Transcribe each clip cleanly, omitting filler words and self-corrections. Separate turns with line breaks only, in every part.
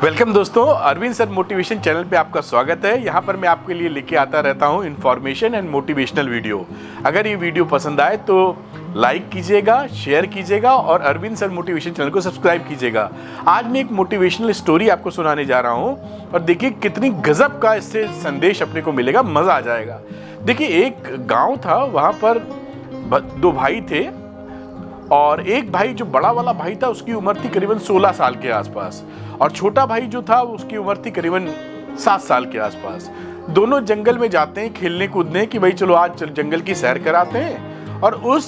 Welcome दोस्तों, Arvind sir motivation channel पे आपका स्वागत है। यहाँ पर मैं आपके लिए लेके आता रहता हूँ इन्फॉर्मेशन एंड मोटिवेशनल वीडियो। अगर ये वीडियो पसंद आए तो लाइक कीजिएगा, शेयर कीजिएगा और अरविंद सर मोटिवेशन चैनल को सब्सक्राइब कीजिएगा। आज मैं एक मोटिवेशनल स्टोरी आपको सुनाने जा रहा हूँ और देखिए कितनी गजब का इससे संदेश अपने को मिलेगा, मज़ा आ जाएगा। देखिए एक गाँव था, वहाँ पर दो भाई थे और एक भाई जो बड़ा वाला भाई था उसकी उम्र थी करीबन 16 साल के आसपास और छोटा भाई जो था उसकी उम्र थी करीबन 7 साल के आसपास। दोनों जंगल में जाते हैं खेलने कूदने कि भाई चलो आज जंगल की सैर कराते हैं। और उस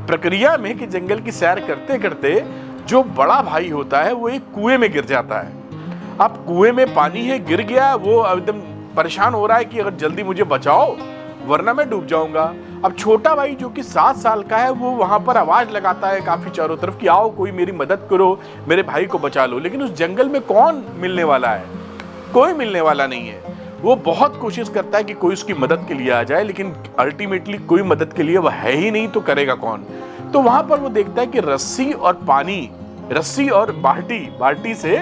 प्रक्रिया में कि जंगल की सैर करते करते जो बड़ा भाई होता है वो एक कुएं में गिर जाता है। अब कुएं में पानी है, गिर गया, वो एकदम परेशान हो रहा है कि अगर जल्दी मुझे बचाओ वरना मैं डूब जाऊंगा। अब छोटा भाई जो कि 7 साल का है वो वहां पर आवाज लगाता है काफी चारों तरफ कि आओ कोई मेरी मदद करो, मेरे भाई को बचा लो। लेकिन उस जंगल में कौन मिलने वाला है? कोई मिलने वाला नहीं है। वो बहुत कोशिश करता है कि कोई उसकी मदद के लिए आ जाए, लेकिन अल्टीमेटली कोई मदद के लिए वह है ही नहीं, तो करेगा कौन? तो वहां पर वो देखता है कि रस्सी और पानी, रस्सी और बाल्टी से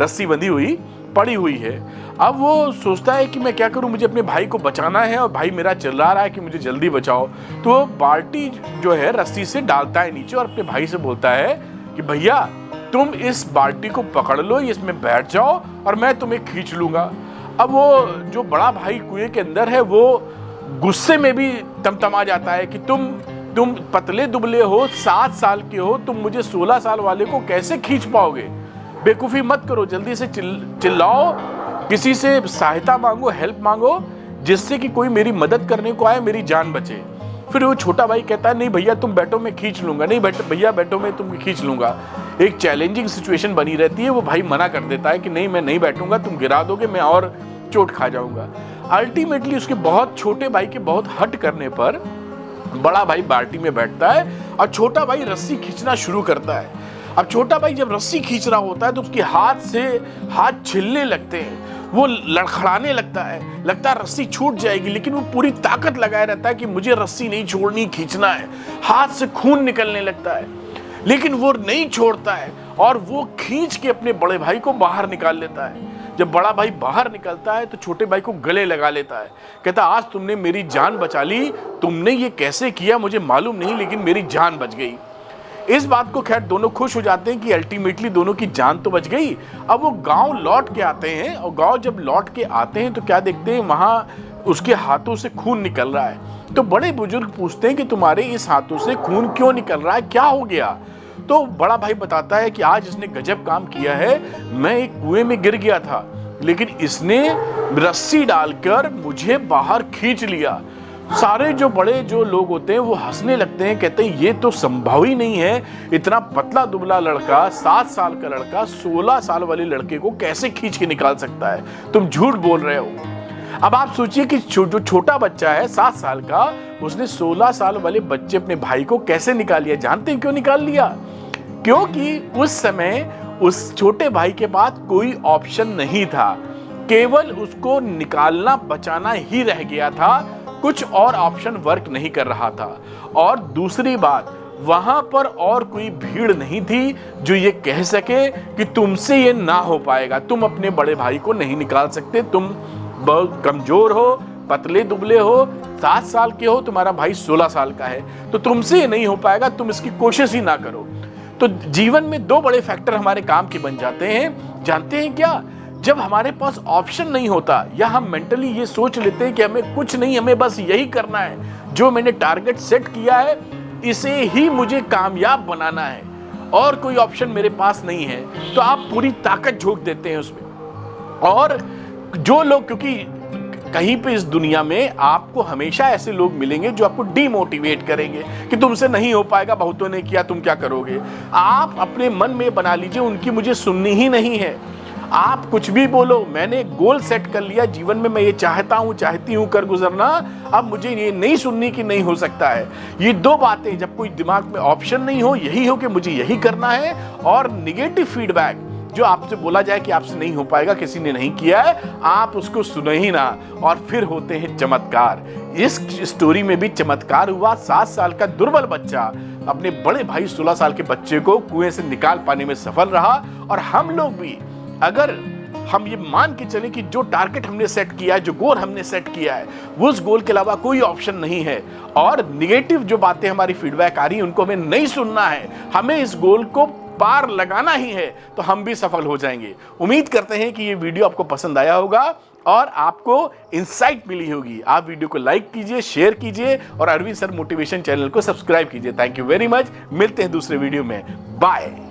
रस्सी बंधी हुई पड़ी हुई है। अब वो सोचता है कि मैं क्या करूं, मुझे अपने भाई को बचाना है और भाई मेरा चिल्ला रहा है कि मुझे जल्दी बचाओ। तो वो बाल्टी जो है रस्सी से डालता है नीचे और अपने भाई से बोलता है कि भैया तुम इस बाल्टी को पकड़ लो, इसमें बैठ जाओ और मैं तुम्हें खींच लूंगा। अब वो जो बड़ा भाई कुएं के अंदर है वो गुस्से में भी तमतमा जाता है कि तुम पतले दुबले हो, 7 साल के हो, तुम मुझे 16 साल वाले को कैसे खींच पाओगे? बेवकूफ़ी मत करो, जल्दी से चिल्लाओ, किसी से सहायता मांगो, हेल्प मांगो, जिससे कि कोई मेरी मदद करने को आए, मेरी जान बचे। फिर वो छोटा भाई कहता है नहीं भैया तुम बैठो मैं खींच लूंगा, नहीं भैया बैठो मैं तुम खींच लूंगा। एक चैलेंजिंग सिचुएशन बनी रहती है, वो भाई मना कर देता है कि नहीं मैं नहीं बैठूंगा, तुम गिरा दोगे, मैं और चोट खा जाऊंगा। अल्टीमेटली उसके बहुत छोटे भाई के बहुत हट करने पर बड़ा भाई बाल्टी में बैठता है और छोटा भाई रस्सी खींचना शुरू करता है। अब छोटा भाई जब रस्सी खींच रहा होता है तो उसके हाथ से हाथ छिलने लगते हैं, वो लड़खड़ाने लगता है रस्सी छूट जाएगी, लेकिन वो पूरी ताकत लगाए रहता है कि मुझे रस्सी नहीं छोड़नी, खींचना है। हाथ से खून निकलने लगता है लेकिन वो नहीं छोड़ता है और वो खींच के अपने बड़े भाई को बाहर निकाल लेता है। जब बड़ा भाई बाहर निकलता है तो छोटे भाई को गले लगा लेता है, कहता आज तुमने मेरी जान बचा ली, तुमने ये कैसे किया मुझे मालूम नहीं, लेकिन मेरी जान बच गई। इस बात को खैर दोनों खुश हो जाते हैं कि अल्टीमेटली दोनों की जान तो बच गई। अब वो गांव लौट के आते हैं और गांव जब लौट के आते हैं तो क्या देखते हैं, वहां उसके हाथों से खून निकल रहा है। तो बड़े बुजुर्ग पूछते हैं कि तुम्हारे इस हाथों से खून क्यों निकल रहा है, क्या हो गया? तो बड़ा भाई बताता है कि आज इसने गजब काम किया है, मैं एक कुएं में गिर गया था लेकिन इसने रस्सी डालकर मुझे बाहर खींच लिया। सारे जो बड़े जो लोग होते हैं वो हंसने लगते हैं, कहते हैं ये तो संभव ही नहीं है, इतना पतला दुबला लड़का, 7 साल का लड़का 16 साल वाले लड़के को कैसे खींच के निकाल सकता है, तुम झूठ बोल रहे हो। अब आप सोचिए कि जो छोटा बच्चा है 7 साल का, उसने 16 साल वाले बच्चे अपने भाई को कैसे निकाल लिया? जानते हैं क्यों निकाल लिया? क्योंकि उस समय उस छोटे भाई के पास कोई ऑप्शन नहीं था, केवल उसको निकालना बचाना ही रह गया था, कुछ और ऑप्शन वर्क नहीं कर रहा था। और दूसरी बात, वहां पर और कोई भीड़ नहीं थी जो ये कह सके कि तुमसे ये ना हो पाएगा, तुम अपने बड़े भाई को नहीं निकाल सकते, तुम बहुत कमजोर हो, पतले दुबले हो, 7 साल के हो, तुम्हारा भाई 16 साल का है, तो तुमसे ये नहीं हो पाएगा, तुम इसकी कोशिश ही ना करो। तो जीवन में 2 बड़े फैक्टर हमारे काम के बन जाते हैं, जानते हैं क्या? जब हमारे पास ऑप्शन नहीं होता या हम मेंटली ये सोच लेते हैं कि हमें कुछ नहीं, हमें बस यही करना है, जो मैंने टारगेट सेट किया है इसे ही मुझे कामयाब बनाना है और कोई ऑप्शन मेरे पास नहीं है, तो आप पूरी ताकत झोंक देते हैं उसमें। और जो लोग, क्योंकि कहीं पे इस दुनिया में आपको हमेशा ऐसे लोग मिलेंगे जो आपको डीमोटिवेट करेंगे कि तुमसे नहीं हो पाएगा, बहुतों ने किया, तुम क्या करोगे। आप अपने मन में बना लीजिए उनकी मुझे सुननी ही नहीं है। आप कुछ भी बोलो, मैंने गोल सेट कर लिया जीवन में, मैं ये चाहती हूँ कर गुजरना, अब मुझे ये नहीं सुननी कि नहीं हो सकता है। ये 2 बातें जब कोई दिमाग में ऑप्शन नहीं हो, यही हो कि मुझे यही करना है, और निगेटिव फीडबैक जो आपसे बोला जाए कि आपसे नहीं हो पाएगा, किसी ने नहीं किया है, आप उसको सुनो ही ना, और फिर होते हैं चमत्कार। इस स्टोरी में भी चमत्कार हुआ। 7 साल का दुर्बल बच्चा अपने बड़े भाई 16 साल के बच्चे को कुएं से निकाल पाने में सफल रहा, और हम लोग भी अगर हम ये मान के चलें कि जो टारगेट हमने सेट किया है, जो गोल हमने सेट किया है, वो उस गोल के अलावा कोई ऑप्शन नहीं है, और निगेटिव जो बातें हमारी फीडबैक आ रही हैं उनको हमें नहीं सुनना है, हमें इस गोल को पार लगाना ही है, तो हम भी सफल हो जाएंगे। उम्मीद करते हैं कि ये वीडियो आपको पसंद आया होगा और आपको इंसाइट मिली होगी। आप वीडियो को लाइक कीजिए, शेयर कीजिए और अरविंद सर मोटिवेशन चैनल को सब्सक्राइब कीजिए। Thank you very much. मिलते हैं दूसरे वीडियो में। बाय।